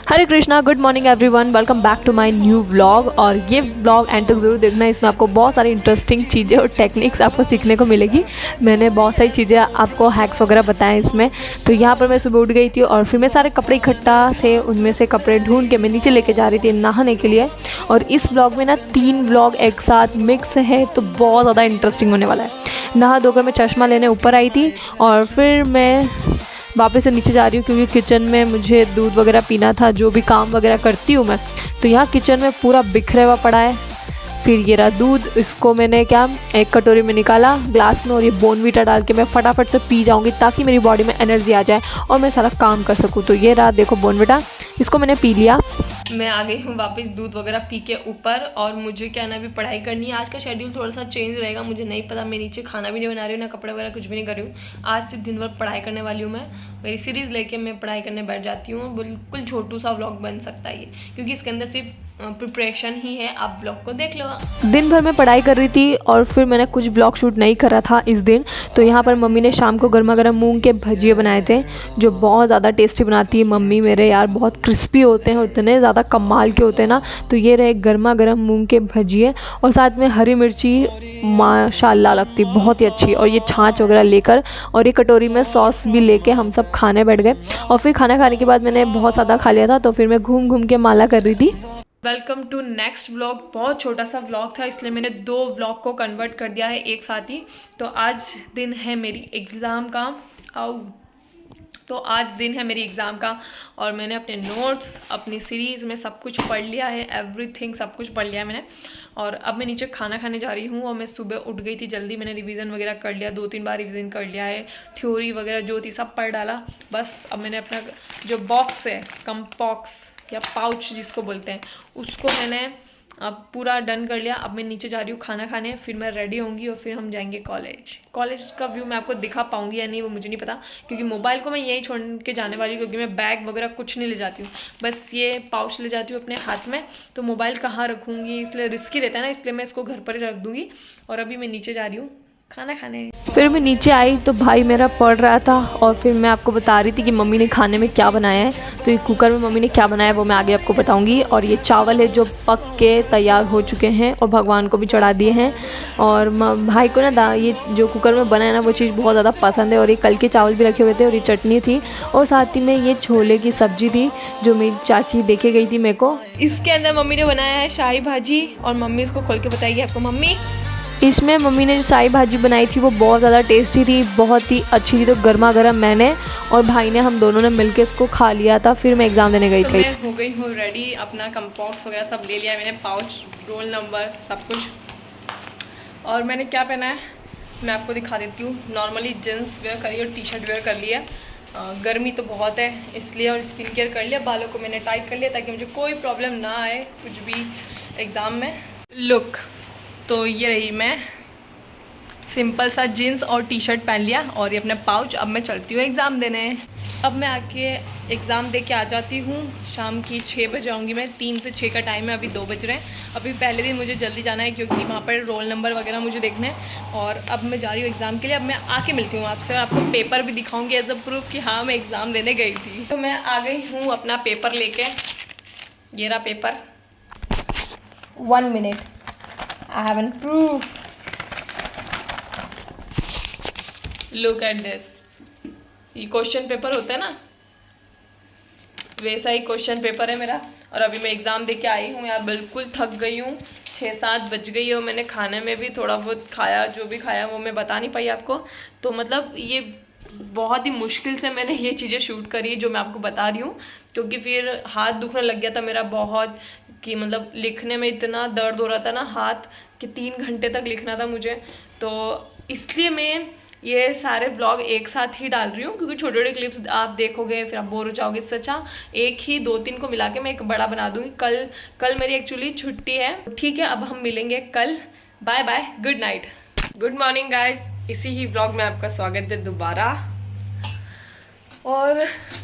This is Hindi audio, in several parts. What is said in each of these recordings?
Hare Krishna, good morning everyone, welcome back to my new vlog. और ये व्लॉग एंड तक ज़रूर देखना, इसमें आपको बहुत सारी इंटरेस्टिंग चीज़ें और टेक्निक्स आपको सीखने को मिलेगी। मैंने बहुत सारी चीज़ें आपको हैक्स वगैरह बताएं इसमें। तो यहाँ पर मैं सुबह उठ गई थी और फिर मैं सारे कपड़े इकट्ठा थे, उनमें से कपड़े ढूंढ के मैं नीचे लेके जा रही थी नहाने के लिए। और इस व्लॉग में ना 3 व्लॉग एक साथ मिक्स है, तो बहुत ज़्यादा इंटरेस्टिंग होने वाला है। नहा धोकर मैं चश्मा लेने ऊपर आई थी और फिर मैं वापस से नीचे जा रही हूँ, क्योंकि किचन में मुझे दूध वगैरह पीना था, जो भी काम वगैरह करती हूँ मैं। तो यहाँ किचन में पूरा बिखरा हुआ पड़ा है। फिर ये रहा दूध, इसको मैंने एक कटोरी में निकाला ग्लास में, और ये बोर्नवीटा डाल के मैं फटाफट से पी जाऊँगी, ताकि मेरी बॉडी में एनर्जी आ जाए और मैं सारा काम कर सकूँ। तो ये रहा, देखो बोर्नवीटा, इसको मैंने पी लिया। मैं आ गई हूँ वापस दूध वगैरह पी के ऊपर, और मुझे क्या है ना, अभी पढ़ाई करनी है। आज का शेड्यूल थोड़ा सा चेंज रहेगा, मुझे नहीं पता। मैं नीचे खाना भी नहीं बना रही हूँ, ना कपड़े वगैरह कुछ भी नहीं कर रही हूँ। आज सिर्फ दिन भर पढ़ाई करने वाली हूँ। मैं मेरी सीरीज़ लेके मैं पढ़ाई करने बैठ जाती हूँ। बिल्कुल छोटू सा व्लॉग बन सकता है ये, क्योंकि इसके अंदर सिर्फ प्रिपरेशन ही है। आप व्लॉग को देख लो। दिन भर मैं पढ़ाई कर रही थी और फिर मैंने कुछ व्लॉग शूट नहीं करा था इस दिन। तो यहाँ पर मम्मी ने शाम को गर्मा गर्म मूंग के भजिए बनाए थे, जो बहुत ज़्यादा टेस्टी बनाती है मम्मी मेरे यार। बहुत क्रिस्पी होते हैं, इतने ज़्यादा कमाल के होते हैं ना। तो ये रहे गर्मा गर्म मूंग के भजिए, और साथ में हरी मिर्ची माशाल्लाह लगती बहुत ही अच्छी। और ये छाछ वगैरह लेकर और ये कटोरी में सॉस भी लेके हम सब खाने बैठ गए। और फिर खाना खाने के बाद मैंने बहुत ज़्यादा खा लिया था, तो फिर मैं घूम घूम के माला कर रही थी। Welcome to next vlog. बहुत छोटा सा व्लॉग था, इसलिए मैंने 2 व्लॉग को कन्वर्ट कर दिया है एक साथ ही। तो आज दिन है मेरी एग्ज़ाम का। आज दिन है मेरी एग्ज़ाम का, और मैंने अपने नोट्स, अपनी सीरीज़ में सब कुछ पढ़ लिया है। एवरीथिंग सब कुछ पढ़ लिया है मैंने। और अब मैं नीचे खाना खाने जा रही हूँ। और मैं सुबह उठ गई थी जल्दी, मैंने रिवीजन वगैरह कर लिया, 2-3 बार रिवीजन कर लिया है। थ्योरी वगैरह जो थी सब पढ़ डाला। बस अब मैंने अपना जो बॉक्स है, कंपॉक्स या पाउच जिसको बोलते हैं, उसको मैंने अब पूरा डन कर लिया। अब मैं नीचे जा रही हूँ खाना खाने, फिर मैं रेडी होंगी और फिर हम जाएंगे कॉलेज का व्यू मैं आपको दिखा पाऊंगी या नहीं वो मुझे नहीं पता, क्योंकि मोबाइल को मैं यहीं छोड़ के जाने वाली हूँ। क्योंकि मैं बैग वगैरह कुछ नहीं ले जाती हूँ, बस ये पाउच ले जाती हूँ अपने हाथ में। तो मोबाइल कहाँ रखूँगी, इसलिए रिस्की रहता है ना, इसलिए मैं इसको घर पर ही रख दूँगी। और अभी मैं नीचे जा रही हूँ खाना खाने। फिर मैं नीचे आई तो भाई मेरा पढ़ रहा था, और फिर मैं आपको बता रही थी कि मम्मी ने खाने में क्या बनाया है। तो ये कुकर में मम्मी ने क्या बनाया है वो मैं आगे आपको बताऊंगी। और ये चावल है जो पक के तैयार हो चुके हैं और भगवान को भी चढ़ा दिए हैं। और भाई को ना ये जो कुकर में बना है ना, वो चीज़ बहुत ज़्यादा पसंद है। और ये कल के चावल भी रखे हुए थे, और ये चटनी थी, और साथ ही में ये छोले की सब्ज़ी थी, जो मेरी चाची देके गई थी मेरे को। इसके अंदर मम्मी ने बनाया है शाही भाजी, और मम्मी इसको खोल के बताएगी आपको। मम्मी, इसमें मम्मी ने जो शाही भाजी बनाई थी वो बहुत ज़्यादा टेस्टी थी, बहुत ही अच्छी थी। तो गर्मा गर्म मैंने और भाई ने, हम दोनों ने मिलके इसको खा लिया था। फिर मैं एग्ज़ाम देने गई थी। मैं हो गई हूँ रेडी, अपना कंपॉक्स वगैरह सब ले लिया है मैंने, पाउच, रोल नंबर, सब कुछ। और मैंने क्या पहना है मैं आपको दिखा देती हूँ। नॉर्मली जीन्स वेयर करी और टी-शर्ट वेयर कर लिया। गर्मी तो बहुत है इसलिए, और स्किन केयर कर लिया। बालों को मैंने टाइट कर लिया ताकि मुझे कोई प्रॉब्लम ना आए कुछ भी एग्ज़ाम में। लुक तो ये रही, मैं सिंपल सा जीन्स और टी-शर्ट पहन लिया, और ये अपना पाउच। अब मैं चलती हूँ एग्ज़ाम देने। अब मैं आके एग्ज़ाम दे के आ जाती हूँ। शाम की 6 बजे आऊँगी मैं, 3 से 6 का टाइम है, अभी 2 बज रहे हैं। अभी पहले दिन मुझे जल्दी जाना है, क्योंकि वहाँ पर रोल नंबर वगैरह मुझे देखने हैं। और अब मैं जा रही हूँ एग्ज़ाम के लिए। अब मैं आके मिलती हूँ आपसे, और आपको पेपर भी दिखाऊँगी एज अ प्रूफ कि हाँ मैं एग्ज़ाम देने गई थी। तो मैं आ गई हूँ अपना पेपर लेके। ये रहा paper. 1 minute, I have an proof. Look at this. ये क्वेश्चन पेपर होता है ना, वैसा ही क्वेश्चन पेपर है मेरा। और अभी मैं एग्ज़ाम दे के आई हूँ यार, बिल्कुल थक गई हूँ। 6-7 बज गई है, और मैंने खाने में भी थोड़ा बहुत खाया, जो भी खाया वो मैं बता नहीं पाई आपको। तो मतलब ये बहुत ही मुश्किल से मैंने ये चीज़ें शूट करी जो मैं आपको बता रही हूँ, क्योंकि फिर हाथ दुखने लग गया था मेरा बहुत, कि मतलब लिखने में इतना दर्द हो रहा था ना हाथ, कि 3 घंटे तक लिखना था मुझे। तो इसलिए मैं ये सारे व्लॉग एक साथ ही डाल रही हूँ, क्योंकि छोटे छोटे क्लिप्स आप देखोगे फिर आप बोर हो जाओगे। इससे अच्छा एक ही 2-3 को मिला के मैं एक बड़ा बना दूँगी। कल मेरी एक्चुअली छुट्टी है। ठीक है, अब हम मिलेंगे कल। Bye bye, good night, good morning guys. इसी ही व्लॉग में आपका स्वागत है दोबारा। और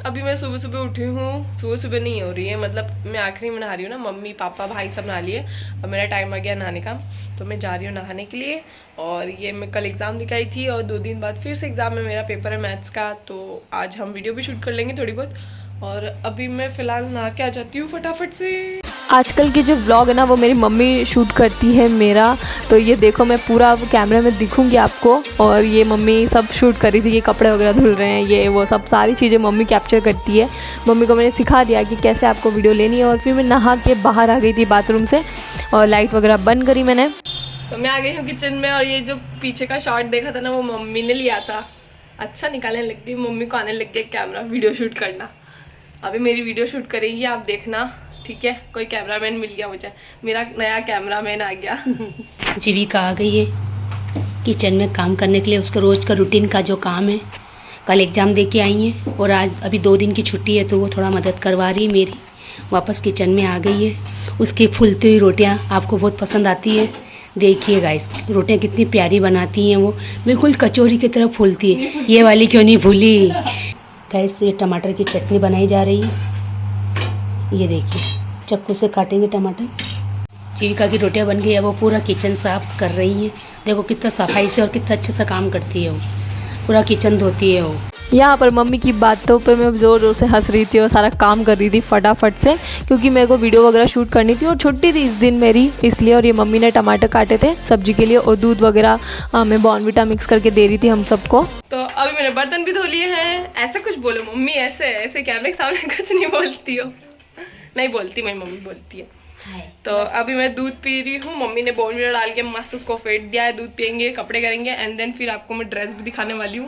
अभी मैं सुबह सुबह उठी हूँ। सुबह नहीं हो रही है, मतलब मैं आखिरी में नहा रही हूँ ना, मम्मी पापा भाई सब नहा लिए। अब मेरा टाइम आ गया नहाने का, तो मैं जा रही हूँ नहाने के लिए। और ये मैं कल एग्ज़ाम दिखाई थी, और 2 दिन बाद फिर से एग्ज़ाम में मेरा पेपर है मैथ्स का। तो आज हम वीडियो भी शूट कर लेंगे थोड़ी बहुत, और अभी मैं फ़िलहाल नहा के आ जाती हूँ फटाफट से। आजकल के जो व्लॉग है ना वो मेरी मम्मी शूट करती है मेरा, तो ये देखो मैं पूरा कैमरे में दिखूंगी आपको। और ये मम्मी सब शूट करी थी, ये कपड़े वगैरह धुल रहे हैं, ये वो सब सारी चीज़ें मम्मी कैप्चर करती है। मम्मी को मैंने सिखा दिया कि कैसे आपको वीडियो लेनी है। और फिर मैं नहा के बाहर आ गई थी बाथरूम से और लाइट वगैरह बंद करी मैंने। तो मैं आ गई हूँ किचन में और ये जो पीछे का शॉट देखा था ना वो मम्मी ने लिया था। अच्छा निकालने लग गई, मम्मी को आने लग गया कैमरा वीडियो शूट करना। अभी मेरी वीडियो शूट करेंगी, आप देखना, ठीक है। कोई कैमरामैन मिल गया मुझे, मेरा नया कैमरामैन आ गया। जीविका आ गई है किचन में काम करने के लिए। उसका रोज़ का रूटीन का जो काम है, कल एग्ज़ाम दे के आई है और आज अभी 2 दिन की छुट्टी है तो वो थोड़ा मदद करवा रही है मेरी। वापस किचन में आ गई है। उसकी फूलती हुई रोटियां आपको बहुत पसंद आती है। देखिए गाइस, रोटियां कितनी प्यारी बनाती हैं, वो बिल्कुल कचौरी की तरह फूलती है। ये वाली क्यों नहीं भूली गाइस। ये टमाटर की चटनी बनाई जा रही है, ये देखिए चाकू से काटेंगे टमाटर। जीविका की रोटियां बन गई है, वो पूरा किचन साफ कर रही है। देखो कितना सफाई से और कितना अच्छे से काम करती है वो, पूरा किचन धोती है वो। यहाँ पर मम्मी की बातों पे मैं ज़ोर ज़ोर से हंस रही थी और सारा काम कर रही थी फटाफट से, क्योंकि मेरे को वीडियो वगैरह शूट करनी थी और छुट्टी थी इस दिन मेरी, इसलिए। और ये मम्मी ने टमाटर काटे थे सब्जी के लिए और दूध वगैरह मैं बॉर्नविटा मिक्स करके दे रही थी हम सबको। तो अभी मैंने बर्तन भी धो लिए हैं। ऐसा कुछ बोलो मम्मी, ऐसे ऐसे कैमरे के सामने कुछ नहीं बोलती हो। नहीं बोलती, मेरी मम्मी बोलती है। तो अभी मैं दूध पी रही हूँ। मम्मी ने बॉर्नविटा डाल के मस्त उसको फेंट दिया है। दूध पियेंगे, कपड़े करेंगे एंड देन फिर आपको मैं ड्रेस भी दिखाने वाली हूँ।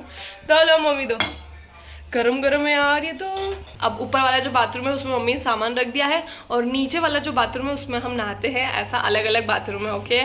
तो लो मम्मी दो, गरम गरम है यार ये तो। अब ऊपर वाला जो बाथरूम है उसमें मम्मी ने सामान रख दिया है और नीचे वाला जो बाथरूम है उसमें हम नहाते हैं। ऐसा अलग अलग बाथरूम है, ओके,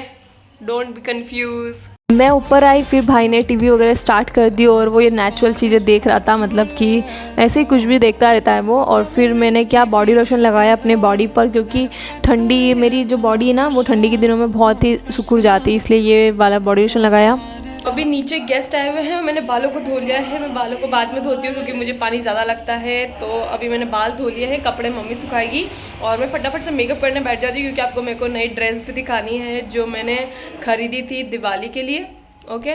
डोंट बी कंफ्यूज। मैं ऊपर आई, फिर भाई ने टीवी वगैरह स्टार्ट कर दी और वो ये नेचुरल चीज़ें देख रहा था, मतलब कि ऐसे ही कुछ भी देखता रहता है वो। और फिर मैंने क्या बॉडी लोशन लगाया अपने बॉडी पर, क्योंकि ठंडी मेरी जो बॉडी है ना वो ठंडी के दिनों में बहुत ही सुकुड़ जाती है, इसलिए ये वाला बॉडी लोशन लगाया। अभी नीचे गेस्ट आए हुए हैं, मैंने बालों को धो लिया है। मैं बालों को बाद में धोती हूँ क्योंकि मुझे पानी ज़्यादा लगता है। तो अभी मैंने बाल धो लिए हैं, कपड़े मम्मी सुखाएगी और मैं फटाफट से मेकअप करने बैठ जाती हूँ, क्योंकि आपको मेरे को नई ड्रेस भी दिखानी है जो मैंने खरीदी थी दिवाली के लिए, ओके।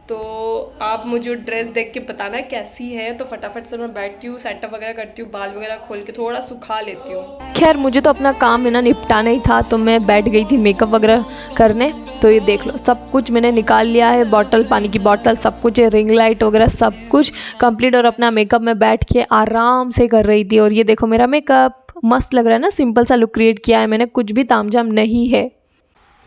तो आप मुझे ड्रेस देख के बताना कैसी है। तो फटाफट से मैं बैठती हूँ, सेटअप वगैरह करती हूँ, बाल वगैरह खोल के थोड़ा सुखा लेती हूँ। खैर मुझे तो अपना काम है ना निपटाना ही था, तो मैं बैठ गई थी मेकअप वगैरह करने। तो ये देख लो सब कुछ मैंने निकाल लिया है, बॉटल, पानी की बॉटल, सब कुछ है, रिंग लाइट वगैरह सब कुछ कंप्लीट। और अपना मेकअप में बैठ के आराम से कर रही थी। और ये देखो मेरा मेकअप मस्त लग रहा है ना, सिंपल सा लुक क्रिएट किया है मैंने, कुछ भी तामझाम नहीं है।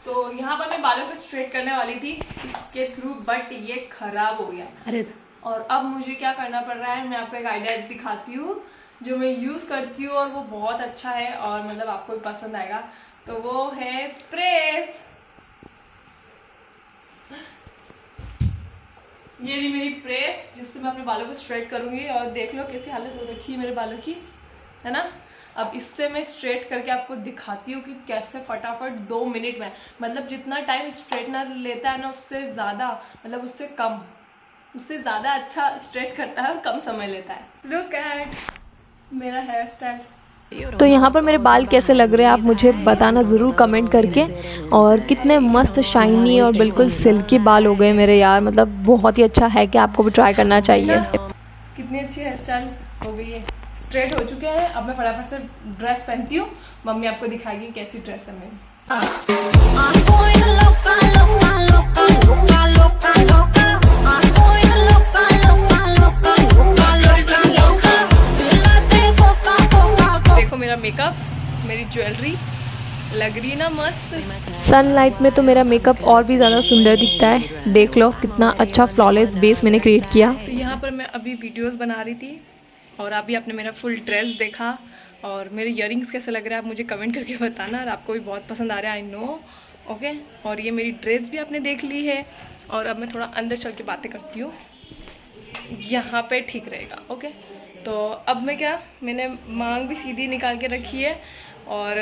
तो यहाँ पर मैं बालों को स्ट्रेट करने वाली थी इसके थ्रू, बट ये खराब हो गया। अरे और अब मुझे क्या करना पड़ रहा है, मैं आपको एक आइडिया दिखाती हूँ जो मैं यूज़ करती हूँ और वो बहुत अच्छा है और मतलब आपको भी पसंद आएगा। तो वो है प्रेस। ये रही मेरी प्रेस जिससे मैं अपने बालों को स्ट्रेट करूँगी। और देख लो कैसी हालत हो रखी है मेरे बालों की, है ना। अब इससे मैं स्ट्रेट करके आपको दिखाती हूँ कि कैसे फटाफट 2 मिनट में, मतलब जितना टाइम स्ट्रेटनर लेता है ना उससे ज़्यादा, मतलब उससे कम, उससे ज़्यादा अच्छा स्ट्रेट करता है और कम समय लेता है। लुक एट मेरा हेयर स्टाइल। तो यहाँ पर मेरे बाल कैसे लग रहे हैं आप मुझे बताना ज़रूर कमेंट करके। और कितने मस्त शाइनी और बिल्कुल सिल्की बाल हो गए मेरे यार, मतलब बहुत ही अच्छा है कि आपको भी ट्राई करना चाहिए। कितनी अच्छी हेयर स्टाइल हो गई है, स्ट्रेट हो चुके हैं। अब मैं फटाफट से ड्रेस पहनती हूँ, मम्मी आपको दिखाएगी कैसी ड्रेस है मेरी। देखो मेरा मेकअप, मेरी ज्वेलरी लग रही है ना मस्त। सनलाइट में तो मेरा मेकअप और भी ज़्यादा सुंदर दिखता है। देख लो कितना अच्छा फ्लॉलेस बेस मैंने क्रिएट किया। तो यहाँ पर मैं अभी वीडियोस बना रही थी और अभी आपने मेरा फुल ड्रेस देखा और मेरे इयररिंग्स कैसे लग रहा है आप मुझे कमेंट करके बताना। और आपको भी बहुत पसंद आ रहा है, आई नो, ओके। और ये मेरी ड्रेस भी आपने देख ली है और अब मैं थोड़ा अंदर चल के बातें करती हूँ, यहाँ पे ठीक रहेगा, ओके। तो अब मैं क्या, मैंने मांग भी सीधी निकाल के रखी है और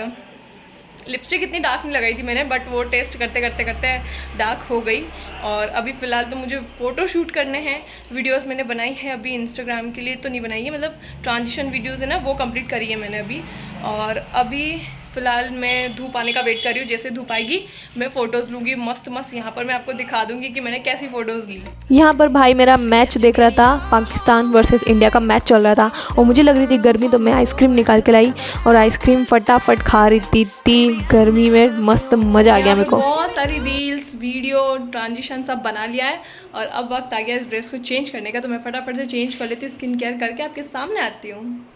लिपस्टिक इतनी डार्क नहीं लगाई थी मैंने, बट वो टेस्ट करते करते करते डार्क हो गई। और अभी फ़िलहाल तो मुझे फ़ोटो शूट करने हैं। वीडियोस मैंने बनाई है अभी इंस्टाग्राम के लिए तो नहीं बनाई है, मतलब ट्रांजिशन वीडियोस है ना वो कंप्लीट करी है मैंने अभी। और अभी फ़िलहाल मैं धूप आने का वेट कर रही हूँ। जैसे धूप आएगी मैं फ़ोटोज़ लूँगी मस्त मस्त। यहाँ पर मैं आपको दिखा दूँगी कि मैंने कैसी फ़ोटोज़ ली। यहाँ पर भाई मेरा मैच देख रहा था, पाकिस्तान वर्सेस इंडिया का मैच चल रहा था और मुझे लग रही थी गर्मी, तो मैं आइसक्रीम निकाल के लाई और आइसक्रीम फटाफट खा रही थी। इतनी गर्मी में मस्त मज़ा आ गया मेरे को। बहुत सारी रील्स, वीडियो, ट्रांजिशन सब बना लिया है और अब वक्त आ गया इस ड्रेस को चेंज करने का। तो मैं फटाफट से चेंज कर लेती हूँ, स्किन केयर करके आपके सामने आती हूँ।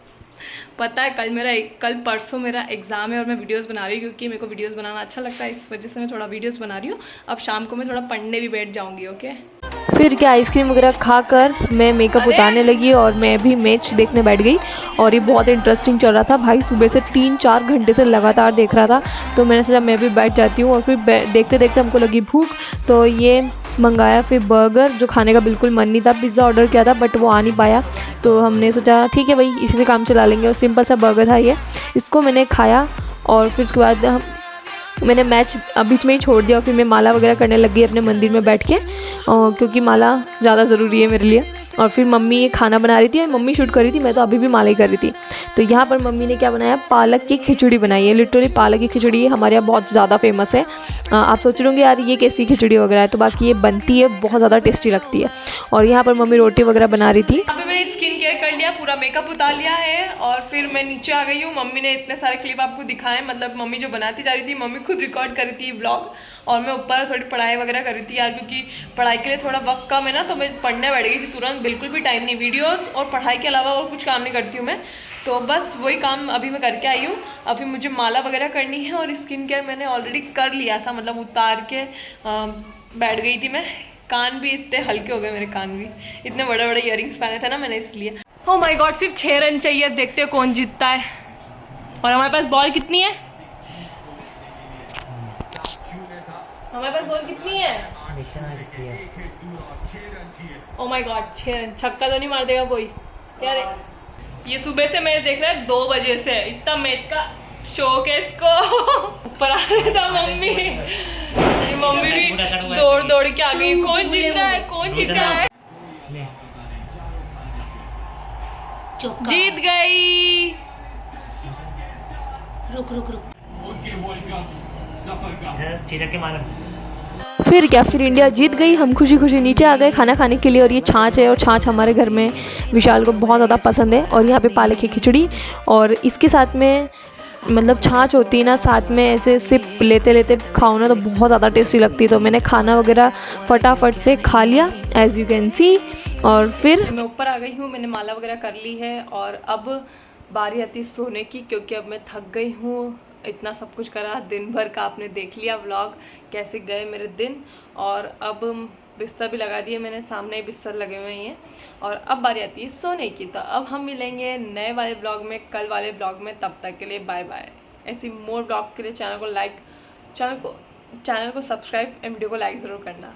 पता है कल परसों मेरा एग्ज़ाम है और मैं वीडियोस बना रही हूँ क्योंकि मेरे को वीडियोस बनाना अच्छा लगता है, इस वजह से मैं थोड़ा वीडियोस बना रही हूँ। अब शाम को मैं थोड़ा पढ़ने भी बैठ जाऊँगी। ओके, फिर क्या आइसक्रीम वगैरह खाकर मैं मेकअप उतारने लगी और मैं भी मैच देखने बैठ गई और ये बहुत इंटरेस्टिंग चल रहा था। भाई सुबह से 3-4 घंटे से लगातार देख रहा था, तो मैंने सोचा मैं भी बैठ जाती हूँ। और फिर देखते देखते हमको लगी भूख, तो ये मंगाया फिर बर्गर, जो खाने का बिल्कुल मन नहीं था। पिज़्ज़ा ऑर्डर किया था बट वो आ नहीं पाया, तो हमने सोचा ठीक है भाई इसी से काम चला लेंगे। और सिंपल सा बर्गर था ये, इसको मैंने खाया और फिर उसके बाद मैंने मैच बीच में ही छोड़ दिया और फिर मैं माला वगैरह करने लग गई अपने मंदिर में बैठ के, क्योंकि माला ज़्यादा ज़रूरी है मेरे लिए। और फिर मम्मी ये खाना बना रही थी और मम्मी शूट कर रही थी, मैं तो अभी भी माला ही कर रही थी। तो यहाँ पर मम्मी ने क्या बनाया, पालक की खिचड़ी बनाई है। लिटरली पालक की खिचड़ी हमारे यहाँ बहुत ज़्यादा फेमस है। आप सोच रहे होंगे यार ये कैसी खिचड़ी वगैरह है, तो बाकी ये बनती है, बहुत ज़्यादा टेस्टी लगती है। और यहाँ पर मम्मी रोटी वगैरह बना रही थी। यहाँ पे मैंने स्किन केयर कर लिया, पूरा मेकअप उतार लिया है और फिर मैं नीचे आ गई हूँ। मम्मी ने इतने सारे क्लिप आपको दिखाए, मतलब मम्मी जो बनाती जा रही थी, मम्मी खुद रिकॉर्ड कर रही थी व्लॉग और मैं ऊपर थोड़ी पढ़ाई वगैरह कर रही थी यार, क्योंकि पढ़ाई के लिए थोड़ा वक्त कम है ना, तो मैं पढ़ने बैठ गई थी तुरंत। बिल्कुल भी टाइम नहीं, वीडियोस और पढ़ाई के अलावा और कुछ काम नहीं करती हूँ मैं, तो बस वही काम अभी मैं करके आई हूँ। अभी मुझे माला वगैरह करनी है और स्किन केयर मैंने ऑलरेडी कर लिया था, मतलब उतार के बैठ गई थी मैं। कान भी इतने हल्के हो गए मेरे, कान भी इतने बड़े बड़े इयररिंग्स पहने थे ना मैंने, इसलिए। ओह माय गॉड, सिर्फ 6 रन चाहिए, अब देखते हैं कौन जीतता है। और हमारे पास बॉल कितनी है, हमारे पास बॉल कितनी है? Oh my God, 6 run. छक्का तो नहीं मार देगा कोई यार? ये सुबह से मैं देख रहा है 2 बजे से, इतना मैच का शौक है इसको। ऊपर आ रहा था मम्मी, मम्मी भी दौड़ दौड़ के आ गई। कौन जीत रहा है, कौन जीत रहा है? जीत गई। रुक रुक रुक, फिर क्या, फिर इंडिया जीत गई। हम खुशी खुशी नीचे आ गए खाना खाने के लिए। और ये छाछ है और छाछ हमारे घर में विशाल को बहुत ज़्यादा पसंद है। और यहाँ पे पालक की खिचड़ी और इसके साथ में मतलब छाछ होती है ना, साथ में ऐसे सिप लेते लेते खाओ ना तो बहुत ज़्यादा टेस्टी लगती है। तो मैंने खाना वगैरह फटाफट से खा लिया एज़ यू कैन सी। और फिर मैं ऊपर आ गई हूँ, मैंने माला वगैरह कर ली है और अब बारी आती है सोने की, क्योंकि अब मैं थक गई हूँ। इतना सब कुछ करा, दिन भर का आपने देख लिया व्लॉग, कैसे गए मेरे दिन। और अब बिस्तर भी लगा दिए मैंने, सामने ही बिस्तर लगे हुए हैं। और अब बारी आती है सोने की। तो अब हम मिलेंगे नए वाले ब्लॉग में, कल वाले ब्लॉग में। तब तक के लिए बाय बाय। ऐसी मोर ब्लॉग के लिए चैनल को सब्सक्राइब एंड वीडियो को लाइक ज़रूर करना।